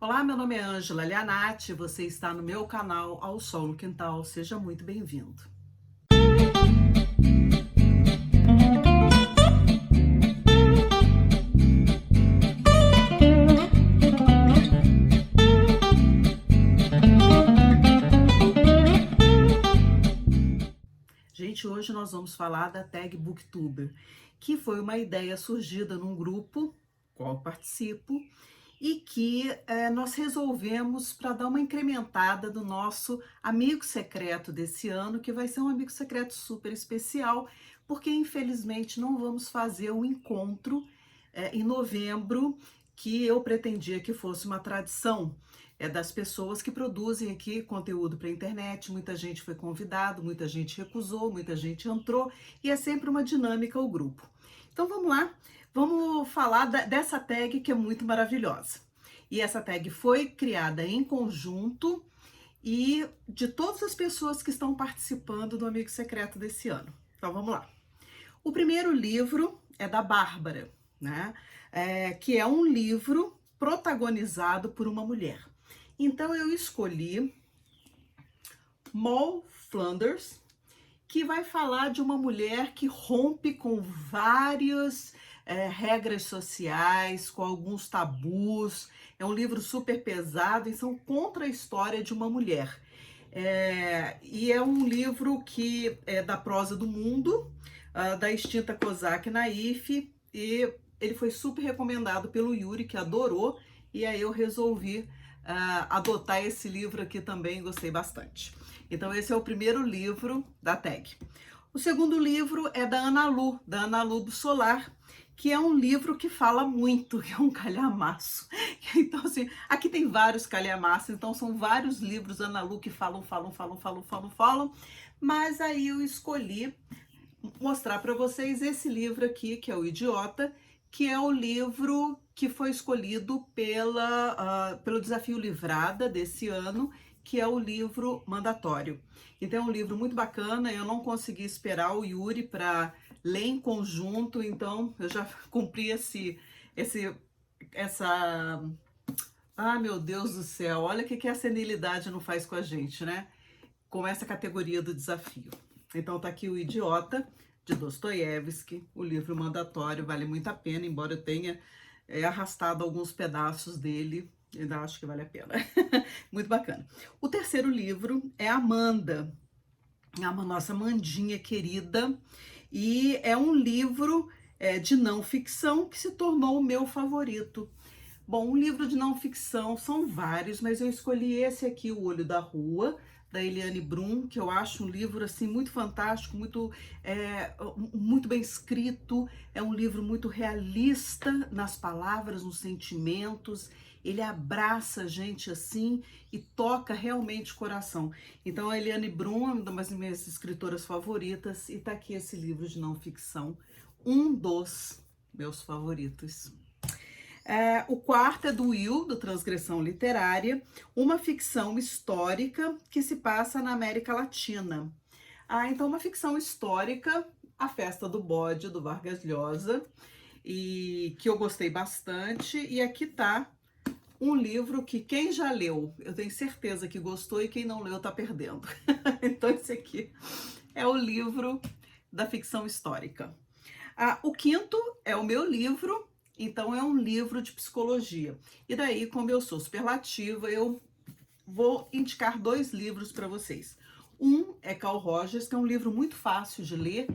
Olá, meu nome é Ângela Lianati, você está no meu canal Ao Sol no Quintal, seja muito bem-vindo. Gente, hoje nós vamos falar da tag Booktuber, que foi uma ideia surgida num grupo, qual eu participo, e que nós resolvemos para dar uma incrementada do nosso amigo secreto desse ano, que vai ser um amigo secreto super especial, porque infelizmente não vamos fazer o encontro em novembro, que eu pretendia que fosse uma tradição das pessoas que produzem aqui conteúdo para a internet. Muita gente foi convidado, muita gente recusou, muita gente entrou, e é sempre uma dinâmica o grupo. Então vamos lá, vamos falar dessa tag que é muito maravilhosa. E essa tag foi criada em conjunto e de todas as pessoas que estão participando do Amigo Secreto desse ano. Então vamos lá. O primeiro livro é da Bárbara, né? Que é um livro protagonizado por uma mulher. Então eu escolhi Moll Flanders, que vai falar de uma mulher que rompe com várias regras sociais, com alguns tabus. É um livro super pesado e são contra a história de uma mulher. E é um livro que é da prosa do mundo, da extinta Kozak Naif, e ele foi super recomendado pelo Yuri, que adorou, e aí eu resolvi adotar esse livro aqui também, gostei bastante. Então esse é o primeiro livro da tag. O segundo livro é da Ana Lu do Solar, que é um livro que fala muito, que é um calhamaço. Então, assim, aqui tem vários calhamaços, então são vários livros Ana Lu que falam, mas aí eu escolhi mostrar para vocês esse livro aqui, que é O Idiota, que é o livro que foi escolhido pelo Desafio Livrada desse ano, que é o livro mandatório. Então é um livro muito bacana, eu não consegui esperar o Yuri para ler em conjunto, então eu já cumpri essa... Ah, meu Deus do céu, olha o que a senilidade não faz com a gente, né? Com essa categoria do desafio. Então tá aqui O Idiota, de Dostoiévski, o livro mandatório, vale muito a pena, embora eu tenha arrastado alguns pedaços dele, ainda acho que vale a pena. Muito bacana. O terceiro livro é Amanda, a nossa Mandinha querida, e é um livro de não ficção que se tornou o meu favorito. Bom, um livro de não ficção são vários, mas eu escolhi esse aqui, O Olho da Rua, da Eliane Brum, que eu acho um livro assim muito fantástico, muito bem escrito, é um livro muito realista nas palavras, nos sentimentos, ele abraça a gente assim e toca realmente o coração. Então a Eliane Brum é uma das minhas escritoras favoritas e tá aqui esse livro de não ficção, um dos meus favoritos. O quarto é do Will, do Transgressão Literária, uma ficção histórica que se passa na América Latina. Então uma ficção histórica, A Festa do Bode, do Vargas Llosa, e que eu gostei bastante. E aqui tá um livro que quem já leu, eu tenho certeza que gostou, e quem não leu tá perdendo. Então esse aqui é o livro da ficção histórica. O quinto é o meu livro, então é um livro de psicologia. E daí, como eu sou superlativa, eu vou indicar dois livros para vocês. Um é Carl Rogers, que é um livro muito fácil de ler,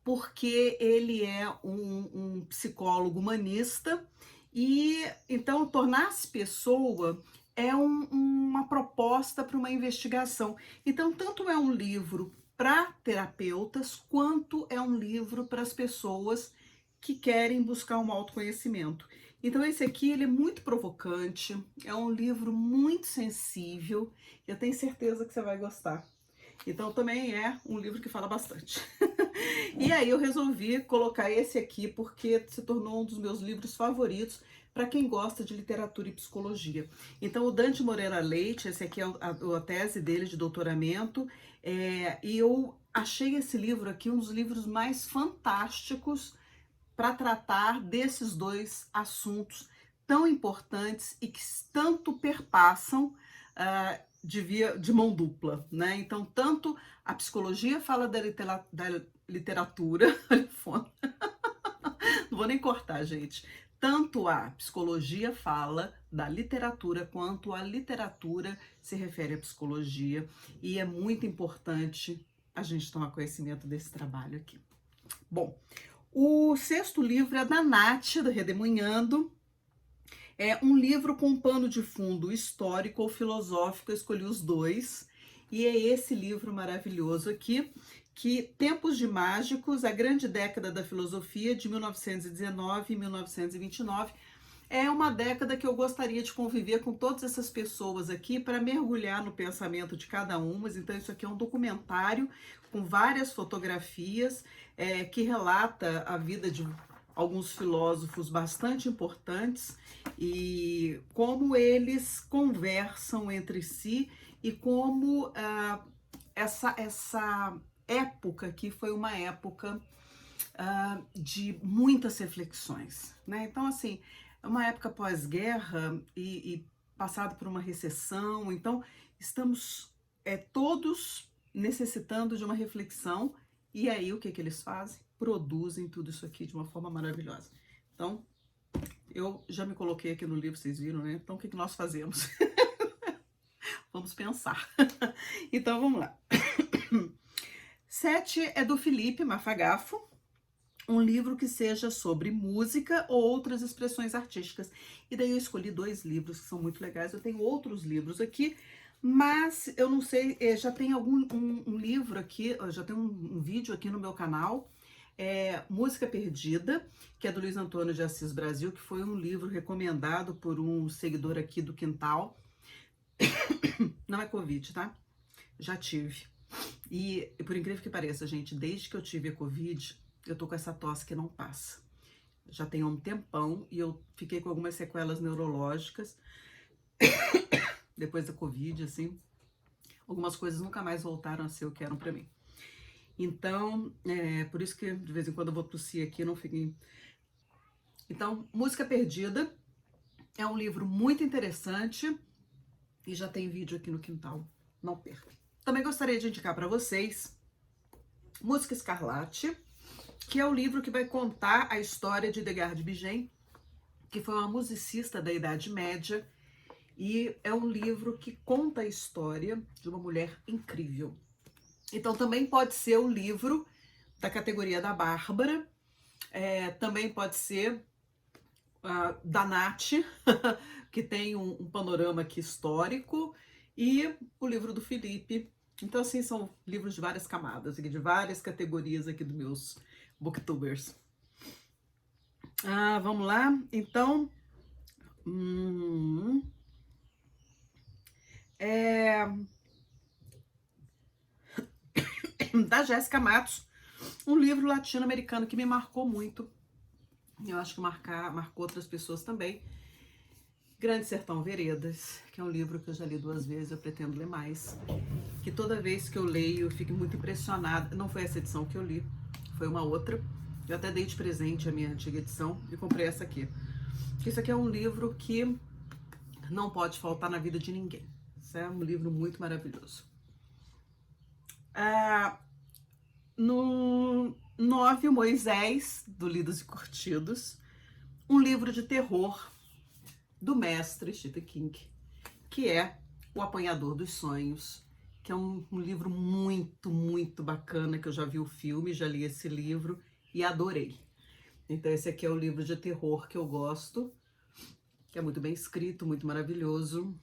porque ele é um psicólogo humanista, e então tornar-se pessoa é uma proposta para uma investigação. Então, tanto é um livro para terapeutas, quanto é um livro para as pessoas que querem buscar um autoconhecimento. Então esse aqui ele é muito provocante, é um livro muito sensível, eu tenho certeza que você vai gostar. Então também é um livro que fala bastante. E aí eu resolvi colocar esse aqui porque se tornou um dos meus livros favoritos para quem gosta de literatura e psicologia. Então o Dante Moreira Leite, esse aqui é a tese dele de doutoramento, e eu achei esse livro aqui um dos livros mais fantásticos para tratar desses dois assuntos tão importantes e que tanto perpassam de mão dupla, né? Então, tanto a psicologia fala da literatura, não vou nem cortar, gente. Tanto a psicologia fala da literatura, quanto a literatura se refere à psicologia, e é muito importante a gente tomar conhecimento desse trabalho aqui. Bom, o 6º livro é da Nath, do Redemoinhando. É um livro com um pano de fundo histórico ou filosófico, eu escolhi os dois, e é esse livro maravilhoso aqui, que Tempos de Mágicos, a Grande Década da Filosofia, de 1919 e 1929, é uma década que eu gostaria de conviver com todas essas pessoas aqui para mergulhar no pensamento de cada uma. Então, isso aqui é um documentário com várias fotografias que relata a vida de alguns filósofos bastante importantes e como eles conversam entre si e como essa época aqui foi uma época de muitas reflexões, né? Então, assim, é uma época pós-guerra e passado por uma recessão, então estamos todos necessitando de uma reflexão, e aí o que que eles fazem? Produzem tudo isso aqui de uma forma maravilhosa. Então, eu já me coloquei aqui no livro, vocês viram, né? Então, o que que nós fazemos? Vamos pensar. Então, vamos lá. 7 é do Felipe Mafagafo, um livro que seja sobre música ou outras expressões artísticas. E daí eu escolhi 2 livros que são muito legais. Eu tenho outros livros aqui, mas eu não sei, já tem um livro aqui, já tem um vídeo aqui no meu canal, Música Perdida, que é do Luiz Antônio de Assis Brasil, que foi um livro recomendado por um seguidor aqui do Quintal. Não é Covid, tá? Já tive. E por incrível que pareça, gente, desde que eu tive a Covid, eu tô com essa tosse que não passa. Já tem um tempão e eu fiquei com algumas sequelas neurológicas depois da Covid, assim. Algumas coisas nunca mais voltaram a ser o que eram pra mim. Então, por isso que de vez em quando eu vou tossir aqui, não fiquem... Então, Música Perdida é um livro muito interessante e já tem vídeo aqui no Quintal, não perca. Também gostaria de indicar para vocês Música Escarlate, que é o livro que vai contar a história de Edgar de Bingen, que foi uma musicista da Idade Média, e é um livro que conta a história de uma mulher incrível. Então também pode ser o livro da categoria da Bárbara, também pode ser da Nath, que tem um panorama aqui histórico, e o livro do Felipe. Então, assim, são livros de várias camadas, aqui, de várias categorias aqui dos meus booktubers. Vamos lá, então. Da Jéssica Matos, um livro latino-americano que me marcou muito. Eu acho que marcou outras pessoas também. Grande Sertão Veredas, que é um livro que eu já li 2 vezes, eu pretendo ler mais. Que toda vez que eu leio, eu fico muito impressionada. Não foi essa edição que eu li, foi uma outra. Eu até dei de presente a minha antiga edição e comprei essa aqui. Isso aqui é um livro que não pode faltar na vida de ninguém. Isso é um livro muito maravilhoso. No 9, Moisés, do Lidos e Curtidos, um livro de terror do mestre Stephen King, que é O Apanhador dos Sonhos, que é um livro muito, muito bacana, que eu já vi o filme, já li esse livro e adorei. Então esse aqui é o livro de terror que eu gosto, que é muito bem escrito, muito maravilhoso.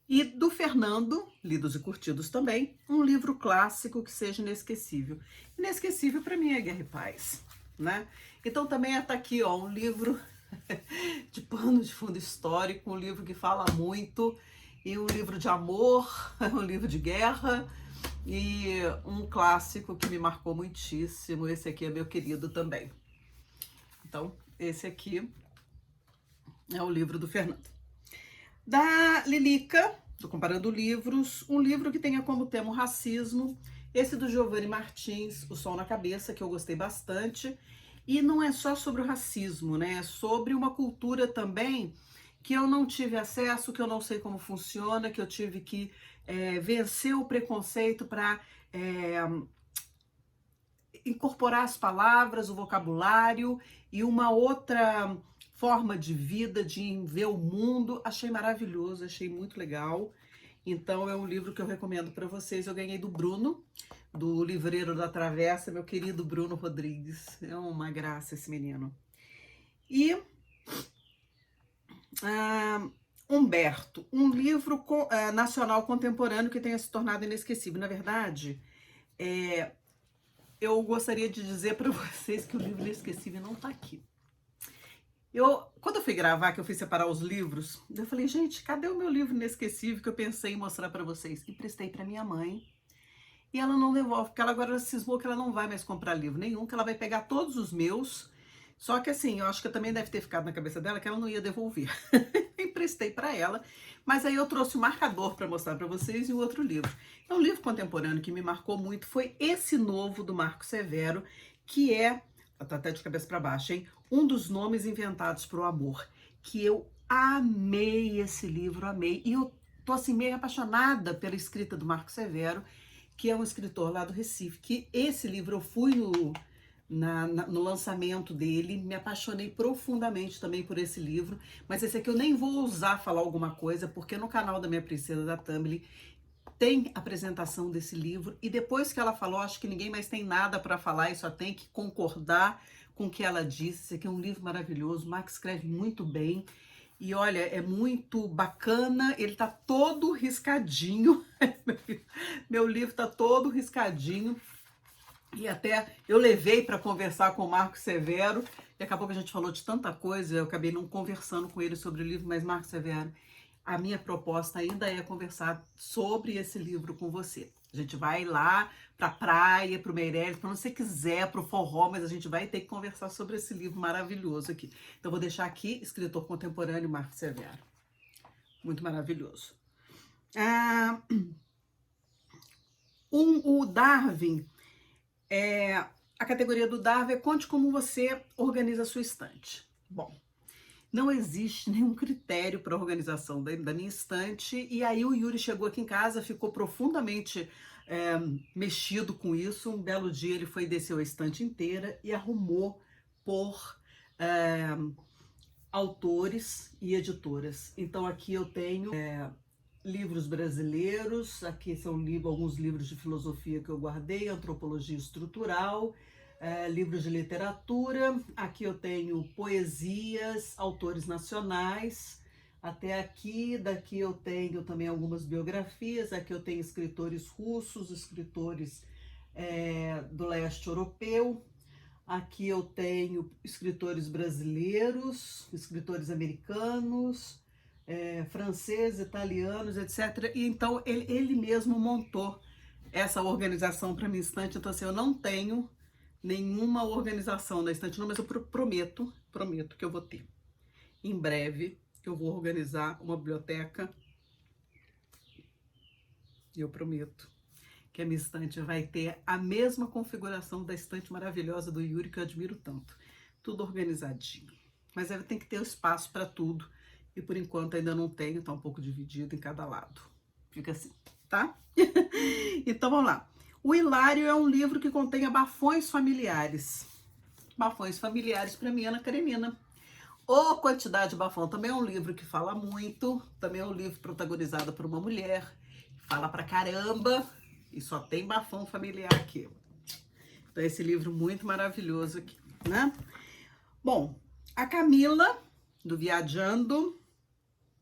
E do Fernando, Lidos e Curtidos também, um livro clássico que seja inesquecível. Inesquecível para mim é Guerra e Paz, né? Então também tá aqui, ó, um livro de pano de fundo histórico, um livro que fala muito, e um livro de amor, um livro de guerra, e um clássico que me marcou muitíssimo. Esse aqui é meu querido também. Então, esse aqui é o livro do Fernando. Da Lilica, tô comparando livros, um livro que tenha como tema o racismo, esse do Giovanni Martins, O Sol na Cabeça, que eu gostei bastante, E não é só sobre o racismo, né? É sobre uma cultura também que eu não tive acesso, que eu não sei como funciona, que eu tive que vencer o preconceito para incorporar as palavras, o vocabulário e uma outra forma de vida, de ver o mundo. Achei maravilhoso, achei muito legal. Então é um livro que eu recomendo para vocês. Eu ganhei do Bruno, do Livreiro da Travessa, meu querido Bruno Rodrigues. É uma graça esse menino. E Humberto, um livro nacional contemporâneo que tenha se tornado inesquecível. Na verdade, eu gostaria de dizer para vocês que o livro inesquecível não está aqui. Quando eu fui gravar, que eu fui separar os livros, eu falei, gente, cadê o meu livro inesquecível que eu pensei em mostrar para vocês? Emprestei para minha mãe e ela não devolve, porque ela agora cismou que ela não vai mais comprar livro nenhum, que ela vai pegar todos os meus. Só que assim, eu acho que também deve ter ficado na cabeça dela que ela não ia devolver. Emprestei para ela, mas aí eu trouxe o marcador para mostrar para vocês e o outro livro. Então, um livro contemporâneo que me marcou muito foi esse novo do Marco Severo, que é, tá até de cabeça para baixo, hein? Um dos nomes inventados para o amor, que eu amei esse livro, amei. E eu tô assim meio apaixonada pela escrita do Marco Severo, que é um escritor lá do Recife, que esse livro eu fui no lançamento dele, me apaixonei profundamente também por esse livro, mas esse aqui eu nem vou ousar falar alguma coisa, porque no canal da minha princesa da Thumbly tem apresentação desse livro, e depois que ela falou, acho que ninguém mais tem nada para falar e só tem que concordar com o que ela disse. Esse aqui é um livro maravilhoso, o Max escreve muito bem, e olha, é muito bacana, ele tá todo riscadinho, meu livro tá todo riscadinho, e até eu levei para conversar com o Marco Severo, e acabou que a gente falou de tanta coisa, eu acabei não conversando com ele sobre o livro, mas Marco Severo, a minha proposta ainda é conversar sobre esse livro com você. A gente vai lá para a praia, para o Meireles, para onde você quiser, para o forró, mas a gente vai ter que conversar sobre esse livro maravilhoso aqui. Então, vou deixar aqui, escritor contemporâneo, Marco Severo. Muito maravilhoso. O Darwin, a categoria do Darwin é conte como você organiza a sua estante. Bom, não existe nenhum critério para a organização da minha estante, e aí o Yuri chegou aqui em casa, ficou profundamente mexido com isso. Um belo dia ele foi desceu a estante inteira e arrumou por autores e editoras. Então aqui eu tenho livros brasileiros, aqui são alguns livros de filosofia que eu guardei, antropologia estrutural, livros de literatura, aqui eu tenho poesias, autores nacionais, até aqui, daqui eu tenho também algumas biografias, aqui eu tenho escritores russos, escritores do leste europeu, aqui eu tenho escritores brasileiros, escritores americanos, franceses, italianos, etc. E então ele mesmo montou essa organização para minha estante. Então assim, eu não tenho nenhuma organização na estante, não, mas eu prometo que eu vou ter. Em breve eu vou organizar uma biblioteca. Eu prometo que a minha estante vai ter a mesma configuração da estante maravilhosa do Yuri, que eu admiro tanto. Tudo organizadinho. Mas tem que ter espaço para tudo. E por enquanto ainda não tenho, tá um pouco dividido em cada lado. Fica assim, tá? Então vamos lá. O Hilário é um livro que contém bafões familiares. Bafões familiares para mim, Ana Karenina. Ô, Quantidade de Bafão também é um livro que fala muito. Também é um livro protagonizado por uma mulher. Fala pra caramba. E só tem bafão familiar aqui. Então esse livro muito maravilhoso aqui, né? Bom, a Camila, do Viajando.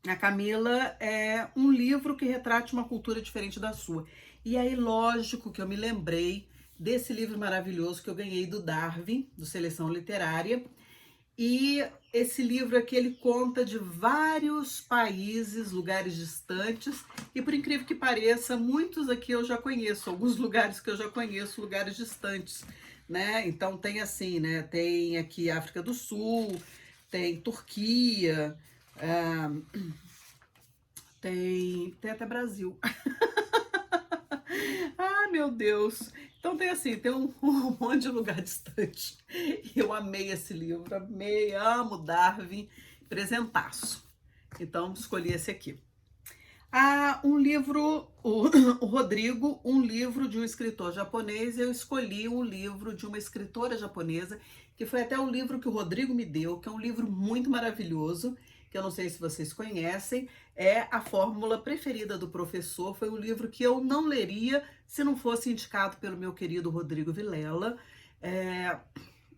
A Camila é um livro que retrata uma cultura diferente da sua. E aí, lógico que eu me lembrei desse livro maravilhoso que eu ganhei do Darwin, do Seleção Literária. E esse livro aqui, ele conta de vários países, lugares distantes. E por incrível que pareça, muitos aqui eu já conheço. Alguns lugares que eu já conheço, lugares distantes, né? Então tem assim, né? Tem aqui África do Sul, tem Turquia... tem até Brasil. Ah, meu Deus! Então tem assim, tem um monte de lugar distante. E eu amei esse livro, amei, amo Darwin, presentaço. Então escolhi esse aqui. Ah, um livro, o Rodrigo, um livro de um escritor japonês. Eu escolhi um livro de uma escritora japonesa, que foi até um livro que o Rodrigo me deu, que é um livro muito maravilhoso, que eu não sei se vocês conhecem, é A Fórmula Preferida do Professor. Foi um livro que eu não leria se não fosse indicado pelo meu querido Rodrigo Vilela. É,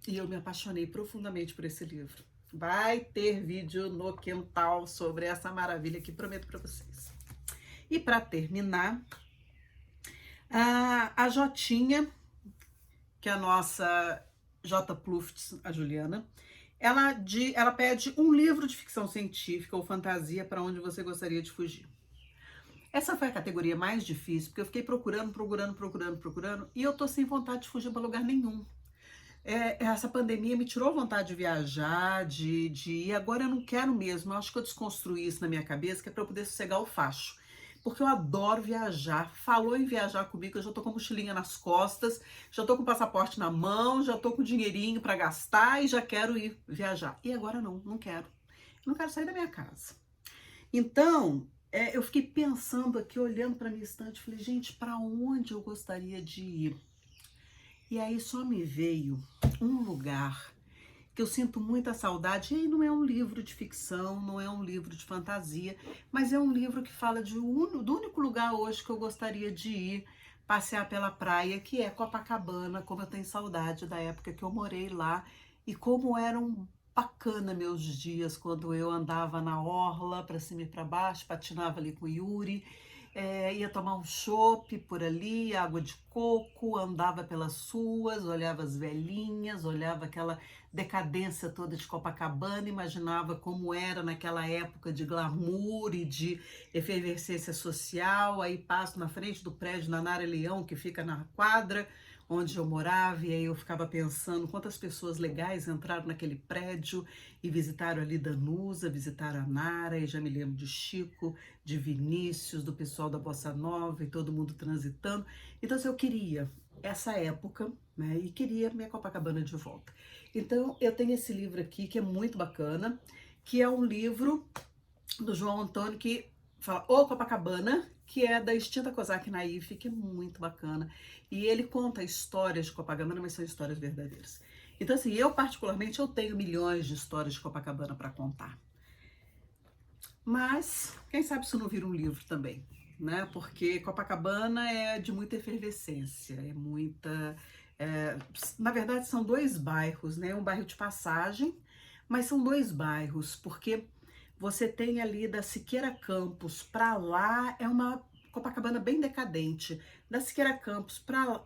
e eu me apaixonei profundamente por esse livro. Vai ter vídeo no quintal sobre essa maravilha que prometo para vocês. E para terminar, a Jotinha, que é a nossa J. Plufts, a Juliana, ela pede um livro de ficção científica ou fantasia para onde você gostaria de fugir. Essa foi a categoria mais difícil, porque eu fiquei procurando, e eu tô sem vontade de fugir para lugar nenhum. Essa pandemia me tirou vontade de viajar, de ir. Agora eu não quero mesmo. Eu acho que eu desconstruí isso na minha cabeça, que é para eu poder sossegar o facho. Porque eu adoro viajar. Falou em viajar comigo, eu já tô com a mochilinha nas costas, já tô com o passaporte na mão, já tô com dinheirinho para gastar e já quero ir viajar. E agora não quero. Eu não quero sair da minha casa. Então, eu fiquei pensando aqui, olhando para minha estante, falei, gente, para onde eu gostaria de ir? E aí só me veio um lugar que eu sinto muita saudade. E aí não é um livro de ficção, não é um livro de fantasia, mas é um livro que fala do único lugar hoje que eu gostaria de ir passear pela praia, que é Copacabana. Como eu tenho saudade da época que eu morei lá e como eram bacana meus dias quando eu andava na orla para cima e para baixo, patinava ali com o Yuri. Ia tomar um chopp por ali, água de coco, andava pelas ruas, olhava as velhinhas, olhava aquela decadência toda de Copacabana, imaginava como era naquela época de glamour e de efervescência social. Aí passo na frente do prédio Nanara Leão, que fica na quadra onde eu morava, e aí eu ficava pensando quantas pessoas legais entraram naquele prédio e visitaram ali Danusa, visitaram a Nara, e já me lembro de Chico, de Vinícius, do pessoal da Bossa Nova e todo mundo transitando. Então, assim, eu queria essa época, né, e queria minha Copacabana de volta. Então, eu tenho esse livro aqui que é muito bacana, que é um livro do João Antônio que fala O Copacabana, que é da extinta Kozak Naif, que é muito bacana. E ele conta histórias de Copacabana, mas são histórias verdadeiras. Então, assim, eu particularmente, eu tenho milhões de histórias de Copacabana para contar. Mas, quem sabe isso não vira um livro também, né? Porque Copacabana é de muita efervescência, é muita... na verdade, são dois bairros, né? Um bairro de passagem, mas são dois bairros, porque você tem ali da Siqueira Campos para lá, é uma Copacabana bem decadente. Da Siqueira Campos para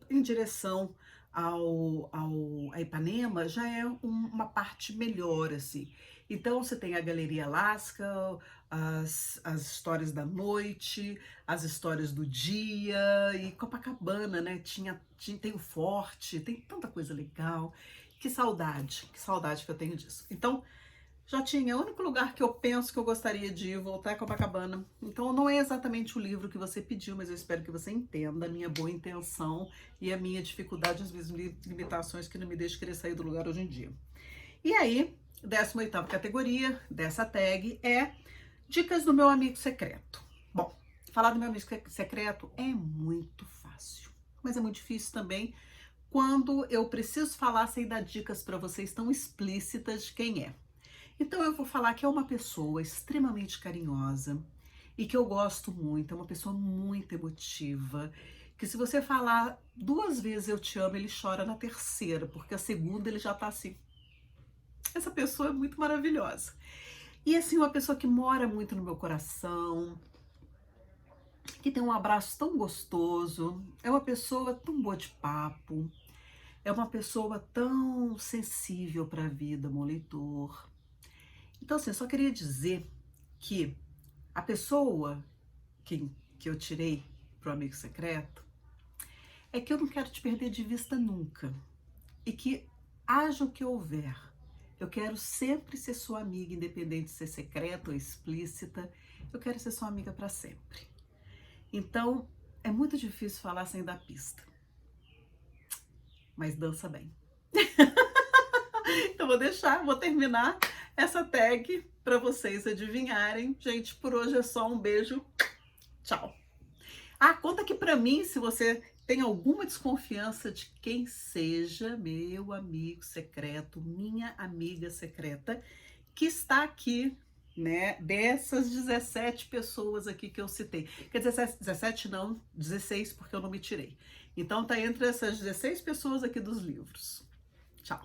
em direção a Ipanema, já é uma parte melhor, assim. Então, você tem a Galeria Lasca, as histórias da noite, as histórias do dia, e Copacabana, né? Tem o Forte, tem tanta coisa legal. Que saudade que eu tenho disso. Então, Jotinha, é o único lugar que eu penso que eu gostaria de ir, voltar é Copacabana. Então não é exatamente o livro que você pediu, mas eu espero que você entenda a minha boa intenção e a minha dificuldade, as minhas limitações que não me deixam querer sair do lugar hoje em dia. E aí, 18ª categoria dessa tag é Dicas do meu amigo secreto. Bom, falar do meu amigo secreto é muito fácil, mas é muito difícil também quando eu preciso falar sem dar dicas para vocês tão explícitas de quem é. Então eu vou falar que é uma pessoa extremamente carinhosa e que eu gosto muito, é uma pessoa muito emotiva, que se você falar 2 vezes eu te amo, ele chora na terceira, porque a segunda ele já tá assim. Essa pessoa é muito maravilhosa. E assim, uma pessoa que mora muito no meu coração, que tem um abraço tão gostoso, é uma pessoa tão boa de papo, é uma pessoa tão sensível para a vida, meu leitor. Então, assim, eu só queria dizer que a pessoa que eu tirei pro amigo secreto é que eu não quero te perder de vista nunca. E que haja o que houver, eu quero sempre ser sua amiga, independente de ser secreta ou explícita, eu quero ser sua amiga para sempre. Então, É muito difícil falar sem dar pista, mas dança bem. Então vou terminar essa tag para vocês adivinharem. Gente, por hoje é só um beijo. Tchau. Ah, conta aqui para mim se você tem alguma desconfiança de quem seja meu amigo secreto, minha amiga secreta, que está aqui, né, dessas 17 pessoas aqui que eu citei. Quer dizer, 17 não, 16, porque eu não me tirei. Então tá entre essas 16 pessoas aqui dos livros. Tchau.